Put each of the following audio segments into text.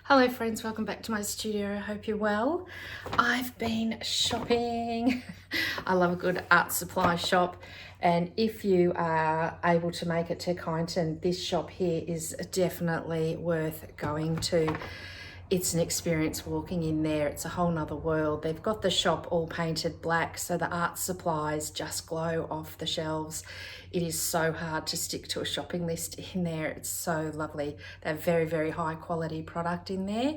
Hello friends, welcome back to my studio. I hope you're well. I've been shopping. I love a good art supply shop, and if you are able to make it to Kyneton, this shop here is definitely worth going to. It's an experience walking in there. It's a whole nother world. They've got the shop all painted black, so the art supplies just glow off the shelves. It is so hard to stick to a shopping list in there. It's so lovely. They have very, very high quality product in there.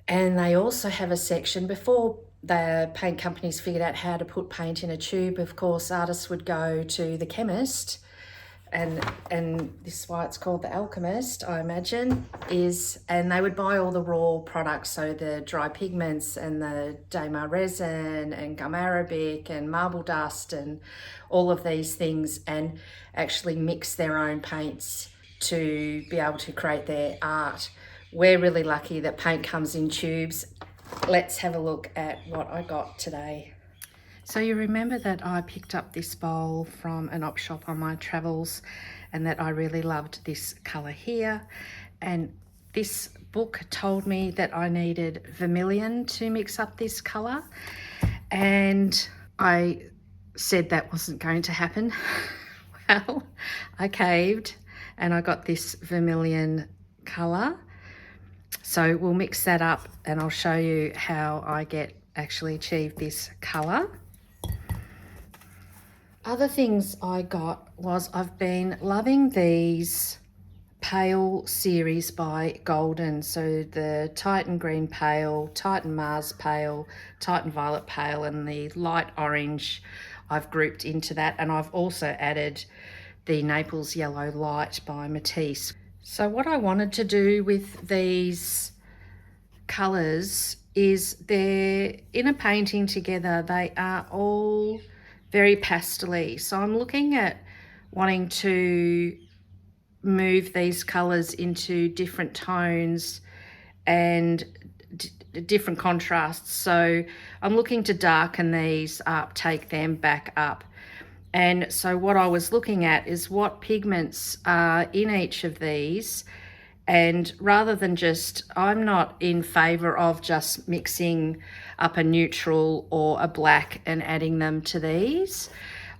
And they also have a section, before the paint companies figured out how to put paint in a tube, of course, artists would go to the chemist, and this is why it's called the alchemist, I imagine, and they would buy all the raw products, so the dry pigments and the Daymar resin and gum arabic and marble dust and all of these things, and actually mix their own paints to be able to create their art. We're really lucky that paint comes in tubes. Let's have a look at what I got today. So you remember that I picked up this bowl from an op shop on my travels, and that I really loved this colour here, and this book told me that I needed vermilion to mix up this colour, and I said that wasn't going to happen. Well, I caved and I got this vermilion colour. So we'll mix that up and I'll show you how I actually achieve this colour. Other things I got was, I've been loving these pale series by Golden. So the Titan Green Pale, Titan Mars Pale, Titan Violet Pale, and the light orange I've grouped into that. And I've also added the Naples Yellow Light by Matisse. So what I wanted to do with these colours is, they're in a painting together, they are all very pastel-y. So I'm looking at wanting to move these colours into different tones and different contrasts. So I'm looking to darken these up, take them back up. And so what I was looking at is what pigments are in each of these. And rather than I'm not in favour of just mixing up a neutral or a black and adding them to these.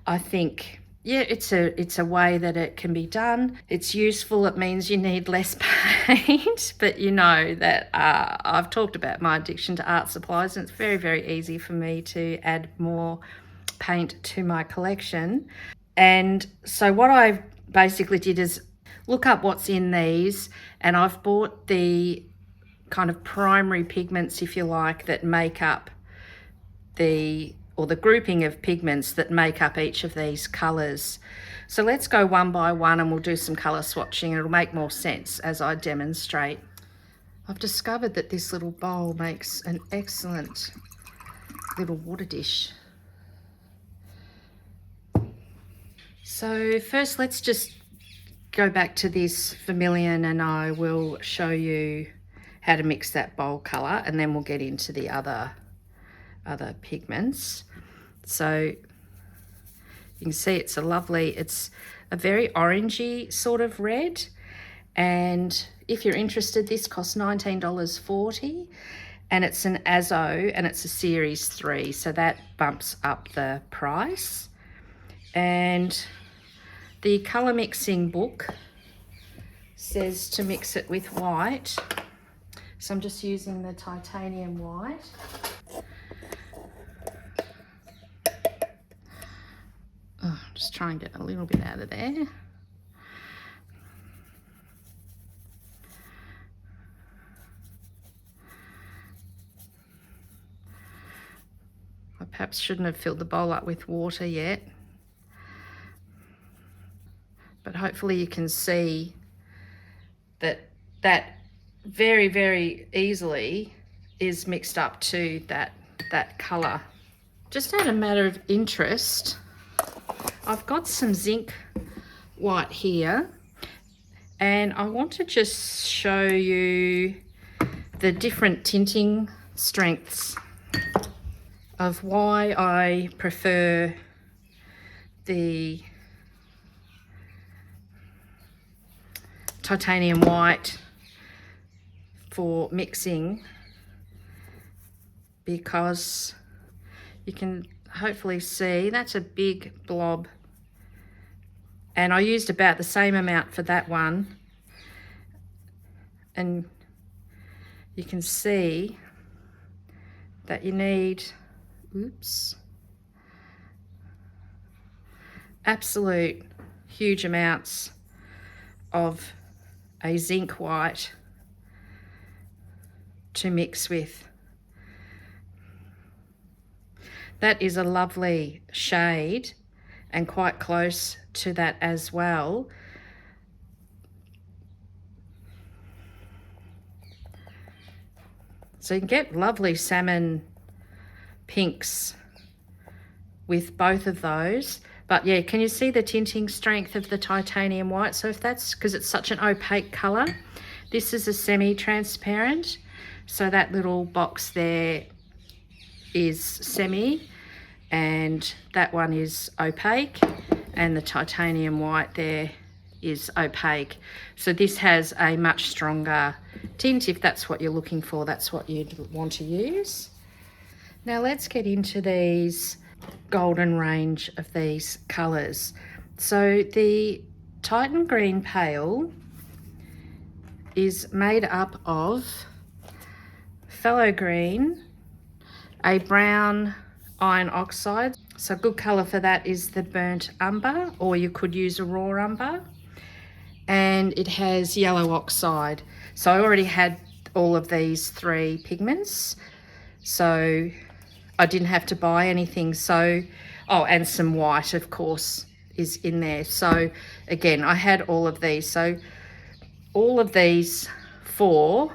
I think, yeah, it's a way that it can be done. It's useful. It means you need less paint, but you know that I've talked about my addiction to art supplies, and it's very, very easy for me to add more paint to my collection. And so what I basically did is look up what's in these, and I've bought the kind of primary pigments, if you like, that make up the grouping of pigments that make up each of these colours. So let's go one by one and we'll do some colour swatching, and it'll make more sense as I demonstrate. I've discovered that this little bowl makes an excellent little water dish. So first, let's just go back to this vermilion, and I will show you how to mix that bowl colour, and then we'll get into the other pigments. So you can see it's a very orangey sort of red, and if you're interested, this costs $19.40, and it's an Azo, and it's a series 3, so that bumps up the price. And the colour mixing book says to mix it with white, so I'm just using the titanium white. Just try and get a little bit out of there. I perhaps shouldn't have filled the bowl up with water yet, but hopefully you can see that very, very easily is mixed up to that colour. Just out of a matter of interest, I've got some zinc white here, and I want to just show you the different tinting strengths of why I prefer the titanium white for mixing, because you can hopefully see that's a big blob, and I used about the same amount for that one, and you can see that you need, oops, absolute huge amounts of a zinc white to mix with. That is a lovely shade and quite close to that as well. So you can get lovely salmon pinks with both of those. But yeah, can you see the tinting strength of the titanium white? So if that's because it's such an opaque color, this is a semi-transparent. So that little box there is semi, and that one is opaque, and the titanium white there is opaque. So this has a much stronger tint. If that's what you're looking for, that's what you'd want to use. Now let's get into these golden range of these colors. So the Titan Green Pale is made up of phthalo green, a brown iron oxide. So a good color for that is the burnt umber, or you could use a raw umber. And it has yellow oxide. So I already had all of these three pigments, so I didn't have to buy anything. So, oh, and some white, of course, is in there. So again, I had all of these. So all of these four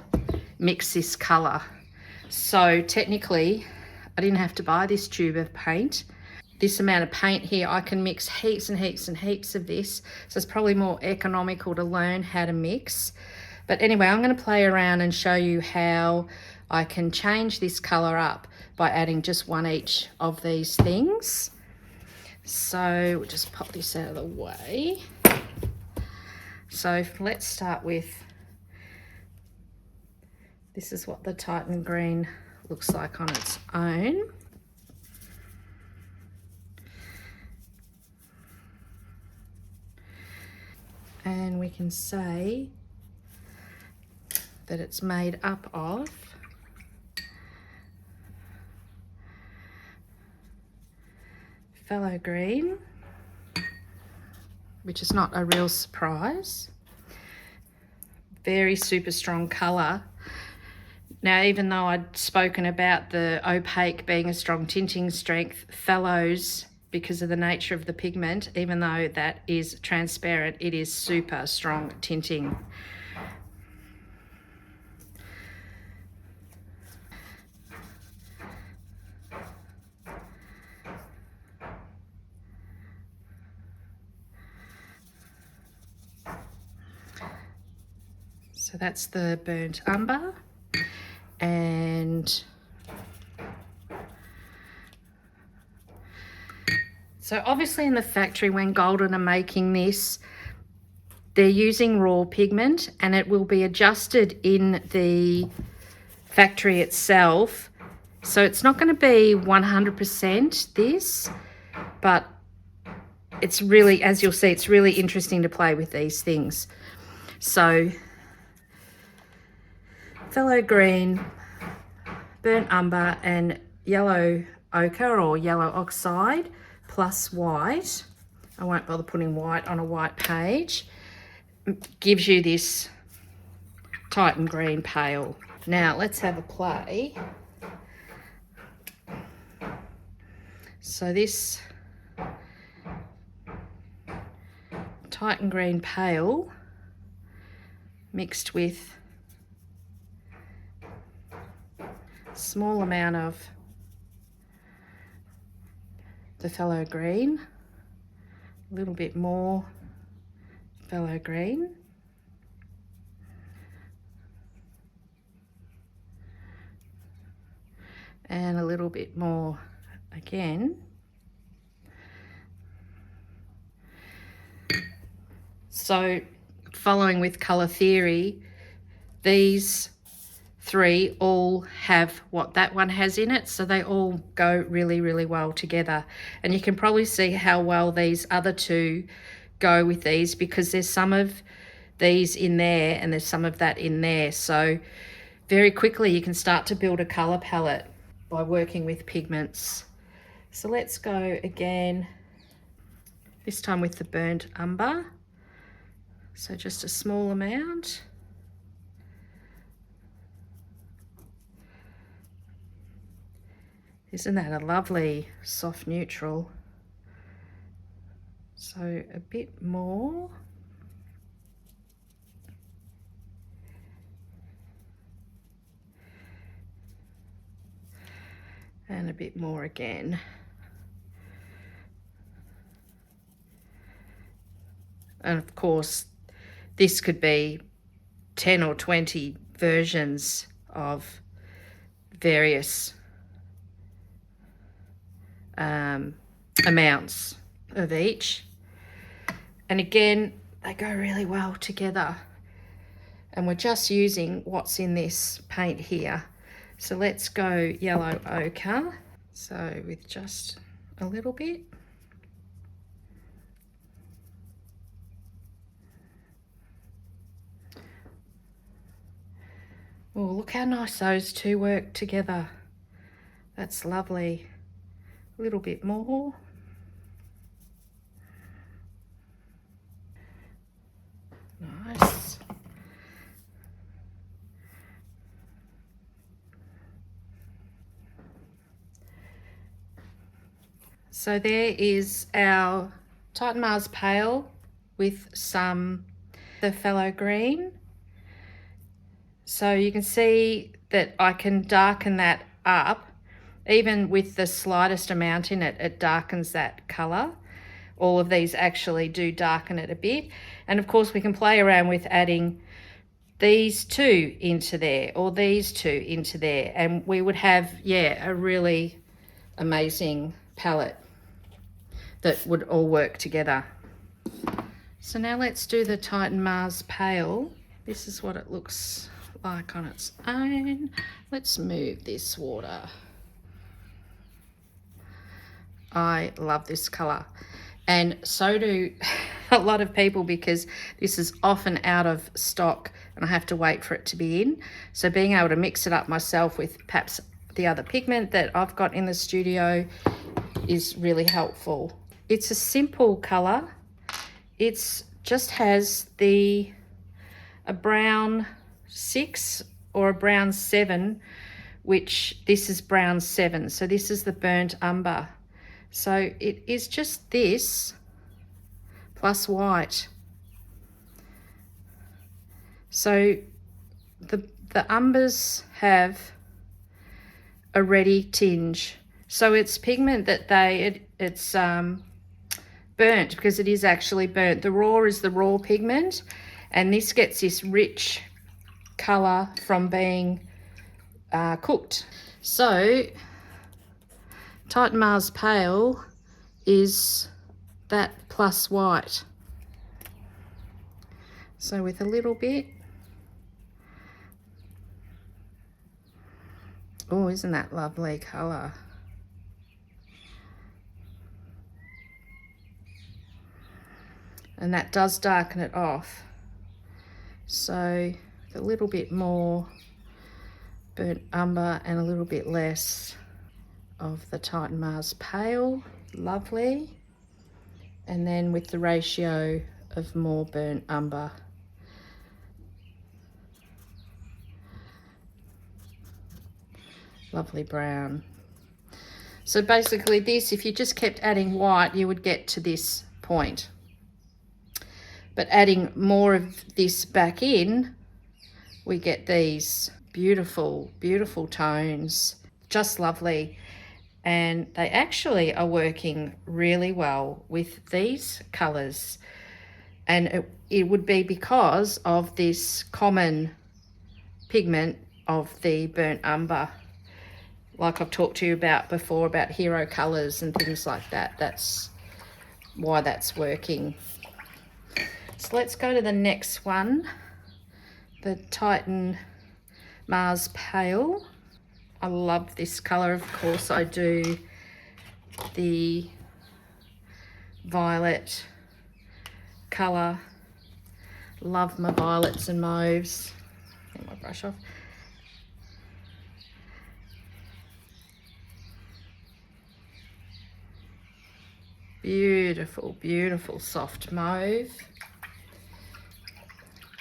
mix this color. So technically, I didn't have to buy this tube of paint. This amount of paint here, I can mix heaps and heaps and heaps of this. So it's probably more economical to learn how to mix. But anyway, I'm going to play around and show you how I can change this color up by adding just one each of these things. So we'll just pop this out of the way. So let's start with, this is what the Titan Green looks like on its own. And we can say that it's made up of phthalo green, which is not a real surprise. Very super strong colour. Now, even though I'd spoken about the opaque being a strong tinting strength, phthalo's, because of the nature of the pigment, even though that is transparent, it is super strong tinting. So that's the burnt umber, and so obviously in the factory when Golden are making this, they're using raw pigment, and it will be adjusted in the factory itself. So it's not going to be 100% this, but it's really, as you'll see, it's really interesting to play with these things. So phthalo green, burnt umber, and yellow ochre or yellow oxide plus white. I won't bother putting white on a white page. Gives you this Titan Green Pale. Now let's have a play. So this Titan Green Pale mixed with a small amount of the phthalo green, a little bit more phthalo green, and a little bit more again. So following with colour theory, these three all have what that one has in it, so they all go really, really well together. And you can probably see how well these other two go with these, because there's some of these in there and there's some of that in there. So very quickly you can start to build a color palette by working with pigments. So let's go again, this time with the burnt umber. So just a small amount. Isn't that a lovely soft neutral? So a bit more. And a bit more again. And of course, this could be 10 or 20 versions of various amounts of each. And again, they go really well together. And we're just using what's in this paint here. So let's go yellow ochre. So with just a little bit. Oh, look how nice those two work together. That's lovely. A little bit more. Nice. So there is our Titan Mars Pale with some the phthalo green. So you can see that I can darken that up. Even with the slightest amount in it, it darkens that colour. All of these actually do darken it a bit. And of course we can play around with adding these two into there or these two into there, and we would have, yeah, a really amazing palette that would all work together. So now let's do the Titan Mars Pale. This is what it looks like on its own. Let's move this water. I love this colour, and so do a lot of people, because this is often out of stock and I have to wait for it to be in. So being able to mix it up myself with perhaps the other pigment that I've got in the studio is really helpful. It's a simple colour. It's just has a brown 6 or a brown 7, which this is brown 7. So this is the burnt umber. So it is just this plus white. So the umbers have a reddy tinge. So it's pigment that it's burnt, because it is actually burnt. The raw is the raw pigment, and this gets this rich colour from being cooked. So Titan Mars Pale is that plus white. So with a little bit. Oh, isn't that lovely colour? And that does darken it off. So a little bit more burnt umber and a little bit less of the Titan Mars Pale. Lovely. And then with the ratio of more burnt umber. Lovely brown. So basically this, if you just kept adding white, you would get to this point. But adding more of this back in, we get these beautiful, beautiful tones. Just lovely. And they actually are working really well with these colours. And it would be because of this common pigment of the burnt umber. Like I've talked to you about before, about hero colours and things like that. That's why that's working. So let's go to the next one, the Titan Mars Pale. I love this colour. Of course I do the violet colour. Love my violets and mauves. Get my brush off. Beautiful, beautiful soft mauve.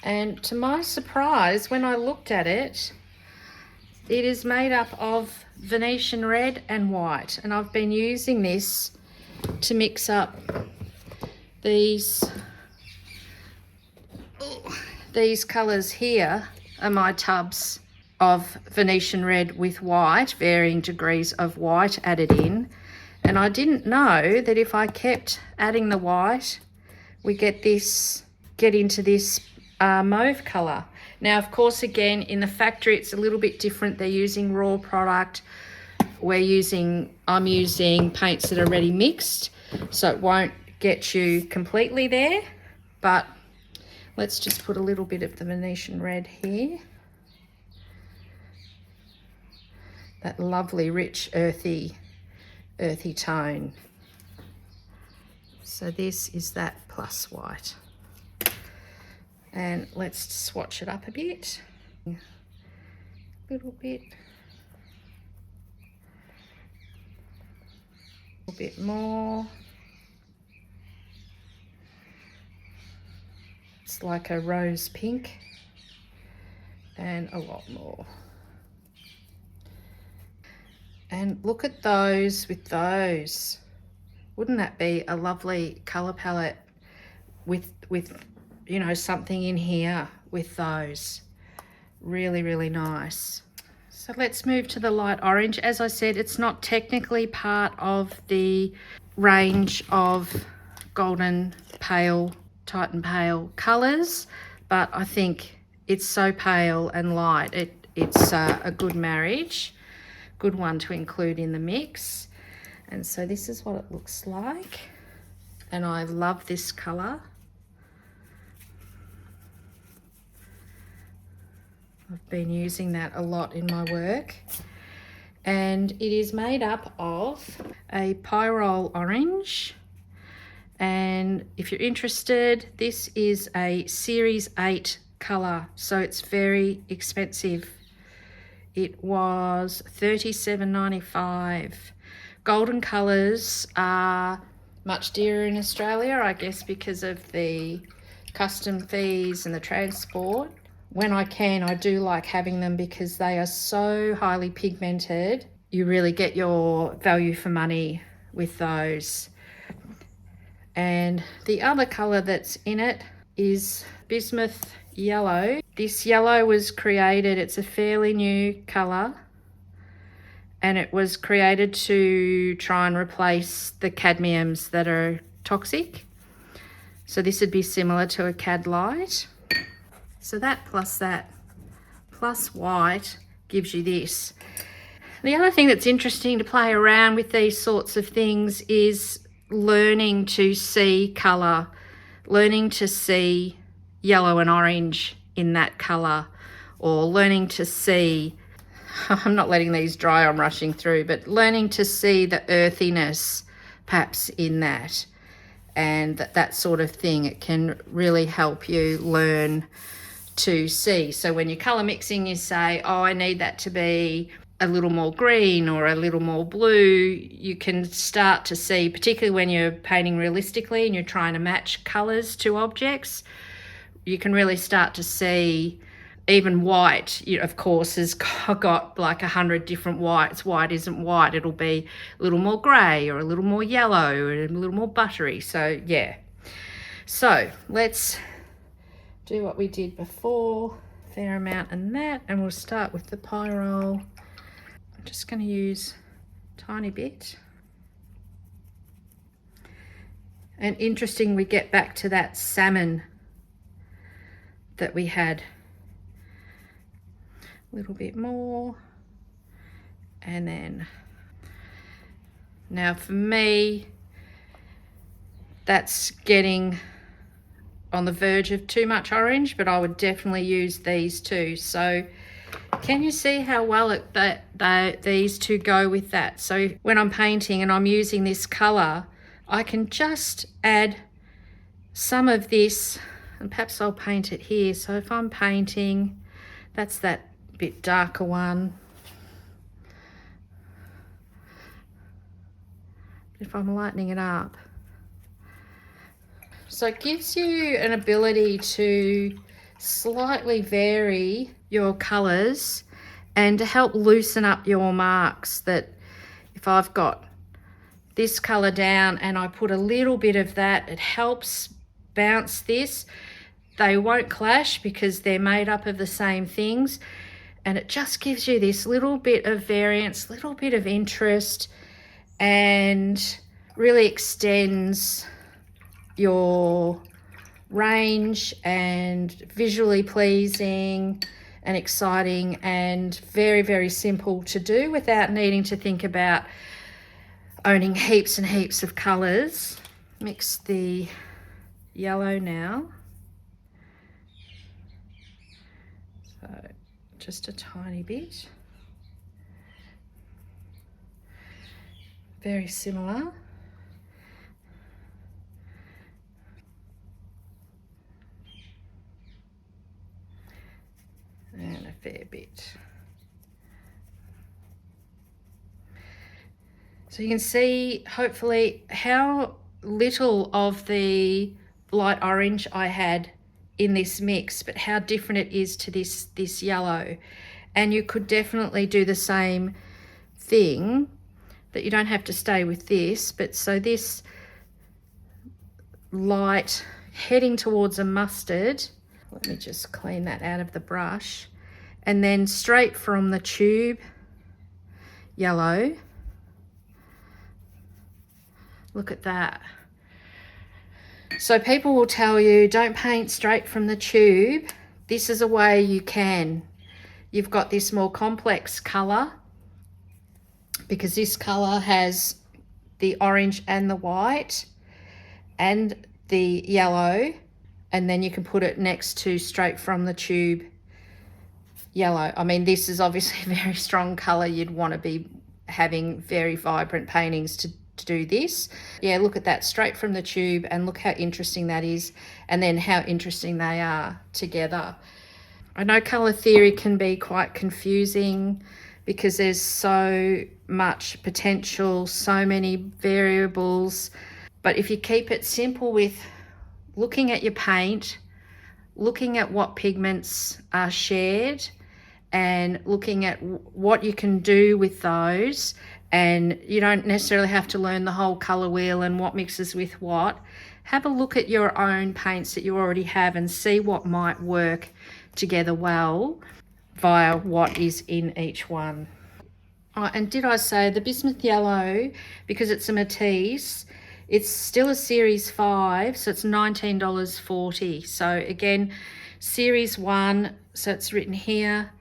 And to my surprise, when I looked at it, it is made up of Venetian red and white. And I've been using this to mix up these colours here are my tubs of Venetian red with white, varying degrees of white added in. And I didn't know that if I kept adding the white, we get into this mauve colour. Now, of course, again, in the factory, it's a little bit different. They're using raw product. I'm using paints that are already mixed, so it won't get you completely there. But let's just put a little bit of the Venetian red here. That lovely, rich, earthy tone. So this is that plus white. And let's swatch it up a bit. A little bit. A little bit more. It's like a rose pink. And a lot more. And look at those with those. Wouldn't that be a lovely colour palette with you know, something in here with those? Really, really nice. So let's move to the light orange. As I said, it's not technically part of the range of golden pale, Titan pale colours, but I think it's so pale and light. It's a good marriage. Good one to include in the mix. And so this is what it looks like, and I love this color. I've been using that a lot in my work, and it is made up of a pyrrole orange, and if you're interested, this is a series 8 color, so it's very expensive. It was $37.95. Golden colours are much dearer in Australia, I guess, because of the custom fees and the transport. When I can, I do like having them because they are so highly pigmented. You really get your value for money with those. And the other colour that's in it is bismuth yellow. This yellow was created, it's a fairly new colour, and it was created to try and replace the cadmiums that are toxic. So this would be similar to a cad light. So that plus white gives you this. The other thing that's interesting to play around with these sorts of things is learning to see colour, learning to see yellow and orange in that colour, or learning to see, I'm not letting these dry, I'm rushing through, but learning to see the earthiness perhaps in that, and that sort of thing. It can really help you learn to see. So when you're colour mixing, you say, oh, I need that to be a little more green or a little more blue. You can start to see, particularly when you're painting realistically and you're trying to match colours to objects, you can really start to see. Even white, of course, has got like 100 different whites. White isn't white. It'll be a little more grey or a little more yellow or a little more buttery. So, yeah. So, let's do what we did before. Fair amount and that. And we'll start with the pyrrole. I'm just going to use a tiny bit. And interesting, we get back to that salmon that we had. A little bit more, and then now for me that's getting on the verge of too much orange, but I would definitely use these two. So Can you see how well these two go with that? So when I'm painting and I'm using this color, I can just add some of this, and perhaps I'll paint it here. So if I'm painting, that's that bit darker one. If I'm lightening it up. So it gives you an ability to slightly vary your colors and to help loosen up your marks. That if I've got this color down and I put a little bit of that, it helps bounce this. They won't clash because they're made up of the same things, and it just gives you this little bit of variance, little bit of interest, and really extends your range, and visually pleasing and exciting, and very, very simple to do without needing to think about owning heaps and heaps of colors. Mix the yellow now. So just a tiny bit. Very similar. And a fair bit. So you can see hopefully how little of the light orange I had in this mix, but how different it is to this yellow. And you could definitely do the same thing, that you don't have to stay with this, but so this light heading towards a mustard. Let me just clean that out of the brush. And then straight from the tube, yellow. Look at that. So people will tell you, don't paint straight from the tube. This is a way you can. You've got this more complex color, because this color has the orange and the white and the yellow, and then you can put it next to straight from the tube yellow. I mean, this is obviously a very strong color. You'd want to be having very vibrant paintings to do this. Yeah, look at that, straight from the tube, and look how interesting that is, and then how interesting they are together. I know color theory can be quite confusing because there's so much potential, so many variables, but if you keep it simple with looking at your paint, looking at what pigments are shared, and looking at what you can do with those, and you don't necessarily have to learn the whole color wheel and what mixes with what. Have a look at your own paints that you already have and see what might work together well via what is in each one. Oh, and did I say the bismuth yellow, because it's a Matisse, it's still a series 5, so it's $19.40. So again, series 1, so it's written here.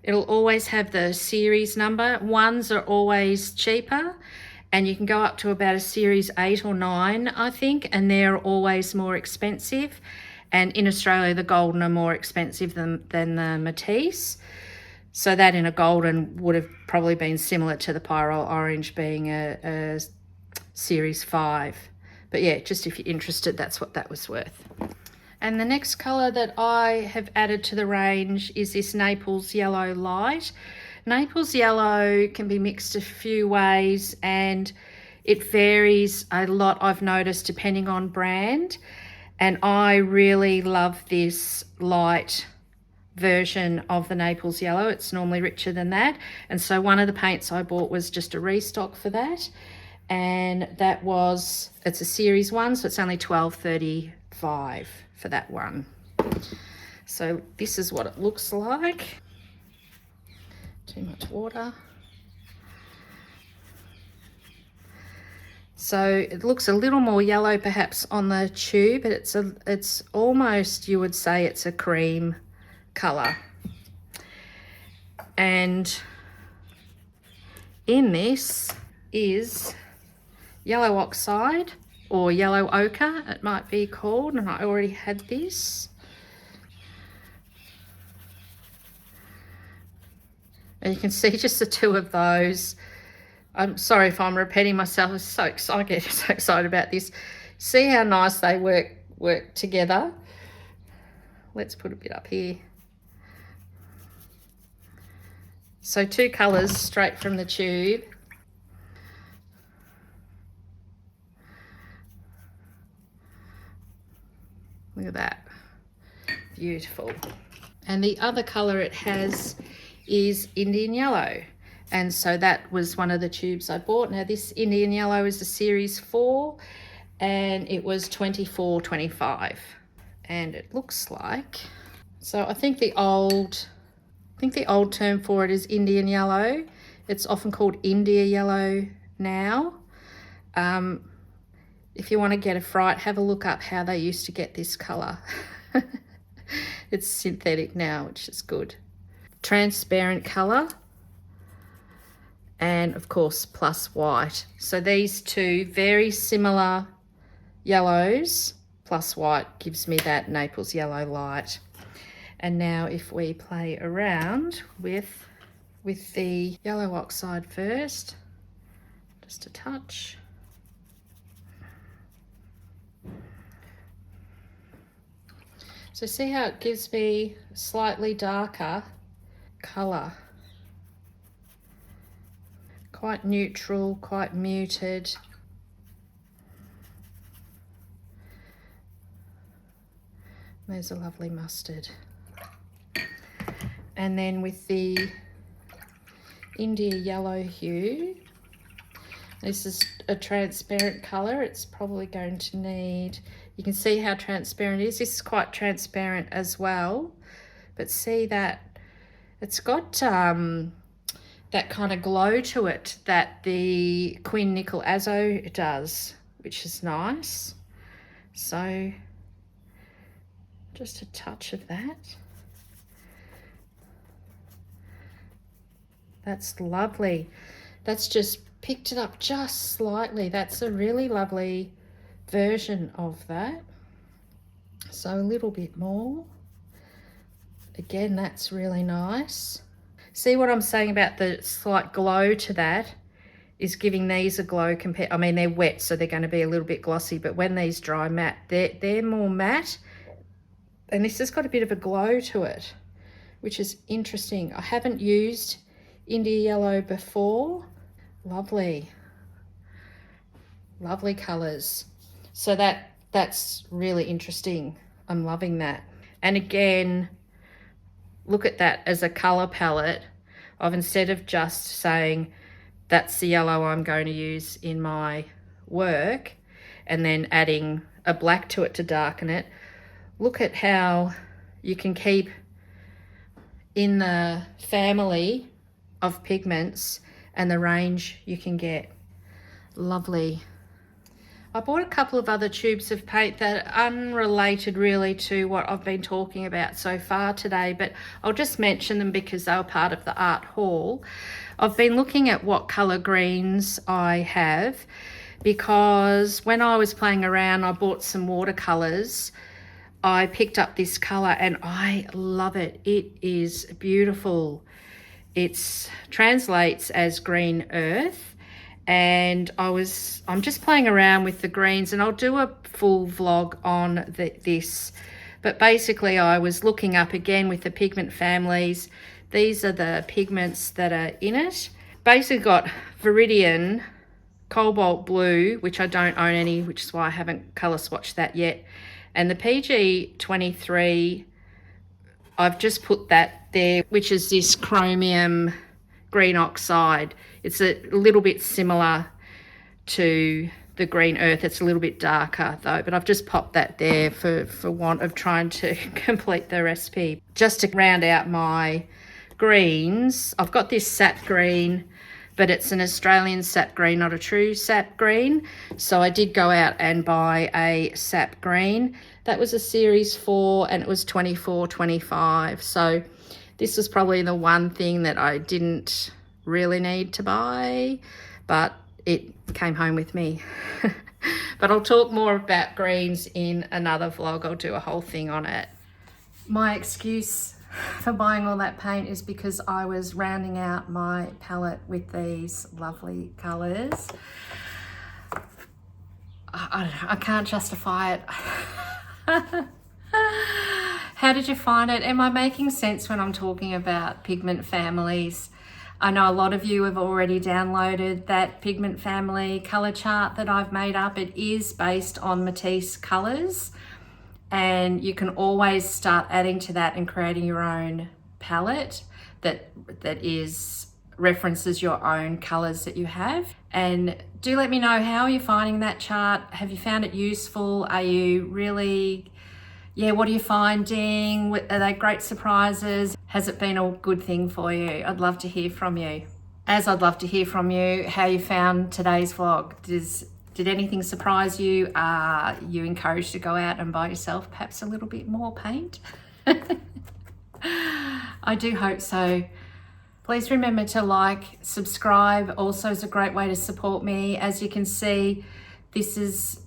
It'll always have the series number. Ones are always cheaper, and you can go up to about a series 8 or 9, I think, and they're always more expensive. And in Australia, the golden are more expensive than the Matisse. So that in a golden would have probably been similar to the Pyrrole Orange being a series 5. But yeah, just if you're interested, that's what that was worth. And the next colour that I have added to the range is this Naples Yellow Light. Naples Yellow can be mixed a few ways, and it varies a lot, I've noticed, depending on brand. And I really love this light version of the Naples Yellow. It's normally richer than that. And so one of the paints I bought was just a restock for that. And that was, it's a series 1, so it's only $12.35 for that one. So this is what it looks like. Too much water. So it looks a little more yellow perhaps on the tube, but it's almost, you would say it's a cream color. And in this is yellow oxide, or yellow ochre it might be called, and I already had this. And you can see just the two of those. I'm sorry if I'm repeating myself. I'm so excited, I get so excited about this. See how nice they work together. Let's put a bit up here. So two colours straight from the tube. Look at that. Beautiful. And the other colour it has is Indian Yellow. And so that was one of the tubes I bought. Now this Indian Yellow is a series 4 and it was $24.25. And it looks like, so I think the old term for it is Indian Yellow. It's often called India Yellow now. If you want to get a fright, have a look up how they used to get this colour. It's synthetic now, which is good. Transparent colour. And of course, plus white. So these two very similar yellows plus white gives me that Naples Yellow light. And now if we play around with the yellow oxide first, just a touch. So see how it gives me slightly darker colour. Quite neutral, quite muted. There's a lovely mustard. And then with the India Yellow hue, this is a transparent colour. It's probably going to need, you can see how transparent it is. This is quite transparent as well. But see that it's got that kind of glow to it that the Queen Nickel Azo does, which is nice. So just a touch of that. That's lovely. That's just picked it up just slightly. That's a really lovely version of that. So a little bit more. Again, that's really nice. See what I'm saying about the slight glow to that is giving these a glow compared, I mean, they're wet, so they're going to be a little bit glossy, but when these dry matte, they're more matte. And this has got a bit of a glow to it, which is interesting. I haven't used India Yellow before. Lovely. Lovely colours. So that's really interesting. I'm loving that. And again, look at that as a colour palette of, instead of just saying that's the yellow I'm going to use in my work and then adding a black to it to darken it, look at how you can keep in the family of pigments and the range you can get. Lovely. I bought a couple of other tubes of paint that are unrelated really to what I've been talking about so far today, but I'll just mention them because they were part of the art haul. I've been looking at what colour greens I have, because when I was playing around, I bought some watercolours. I picked up this colour and I love it. It is beautiful. It translates as green earth, and I'm just playing around with the greens, and I'll do a full vlog on this. But basically I was looking up again with the pigment families. These are the pigments that are in it. Basically got Viridian, Cobalt Blue, which I don't own any, which is why I haven't colour swatched that yet. And the PG23, I've just put that there, which is this chromium green oxide. It's a little bit similar to the green earth. It's a little bit darker though, but I've just popped that there for want of trying to complete the recipe. Just to round out my greens, I've got this sap green, but it's an Australian sap green, not a true sap green. So I did go out and buy a sap green. That was a series 4 and it was $24.25. So this was probably the one thing that I didn't really need to buy, but it came home with me. But I'll talk more about greens in another vlog. I'll do a whole thing on it. My excuse for buying all that paint is because I was rounding out my palette with these lovely colours. I don't know, I can't justify it. How did you find it? Am I making sense when I'm talking about pigment families? I know a lot of you have already downloaded that pigment family colour chart that I've made up. It is based on Matisse colours, and you can always start adding to that and creating your own palette that references your own colours that you have. And do let me know, how are you finding that chart? Have you found it useful? Are you really, what are you finding? Are they great surprises? Has it been a good thing for you? I'd love to hear from you. As I'd love to hear from you how you found today's vlog. Did anything surprise you? Are you encouraged to go out and buy yourself perhaps a little bit more paint? I do hope so. Please remember to like, subscribe. Also is a great way to support me. As you can see, this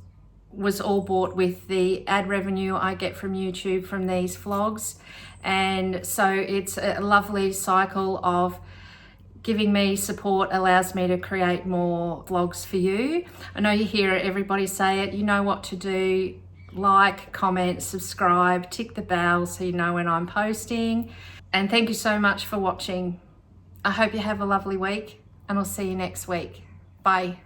was all bought with the ad revenue I get from YouTube from these vlogs. And so it's a lovely cycle of giving me support, allows me to create more vlogs for you. I know you hear everybody say it, you know what to do. Like, comment, subscribe, tick the bell so you know when I'm posting. And thank you so much for watching. I hope you have a lovely week, and I'll see you next week. Bye.